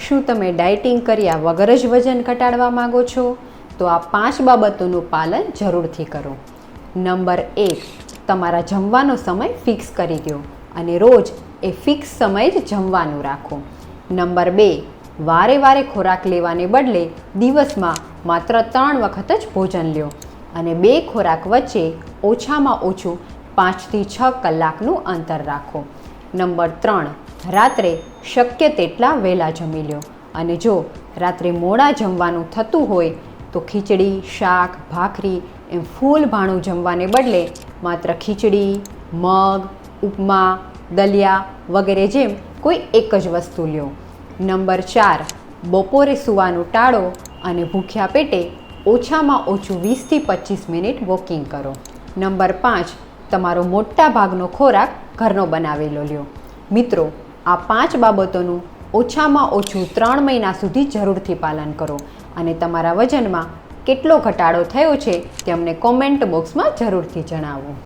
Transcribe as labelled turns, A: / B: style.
A: શું તમે ડાયટિંગ કર્યા વગર જ વજન ઘટાડવા માગો છો? તો આ 5 બાબતોનું પાલન જરૂરથી કરો. નંબર 1, તમારા જમવાનો સમય ફિક્સ કરી દો અને રોજ એ ફિક્સ સમયે જ જમવાનું રાખો. નંબર 2, વારે વારે ખોરાક લેવાને બદલે દિવસમાં માત્ર 3 વખત જ ભોજન લો અને 2 ખોરાક વચ્ચે ઓછામાં ઓછું 5 થી 6 કલાકનું અંતર રાખો. નંબર 3, રાત્રે શક્ય તેટલા વહેલા જમી લો અને જો રાત્રે મોડા જમવાનું થતું હોય તો ખીચડી, શાક, ભાખરી એમ ફૂલ ભાણું જમવાને બદલે માત્ર ખીચડી, મગ, ઉપમા, દલિયા વગેરે જેમ કોઈ એક જ વસ્તુ લો. નંબર 4, બપોરે સૂવાનું ટાળો અને ભૂખ્યા પેટે ઓછામાં ઓછું 20 થી 25 મિનિટ વોકિંગ કરો. નંબર 5, તમારો મોટા ભાગનો ખોરાક ઘરનો બનાવેલો લ્યો. મિત્રો, આ 5 બાબતોનું ઓછામાં ઓછું 3 મહિના સુધી જરૂરથી પાલન કરો અને તમારા વજનમાં કેટલો ઘટાડો થયો છે તે અમને કોમેન્ટ બોક્સમાં જરૂરથી જણાવો.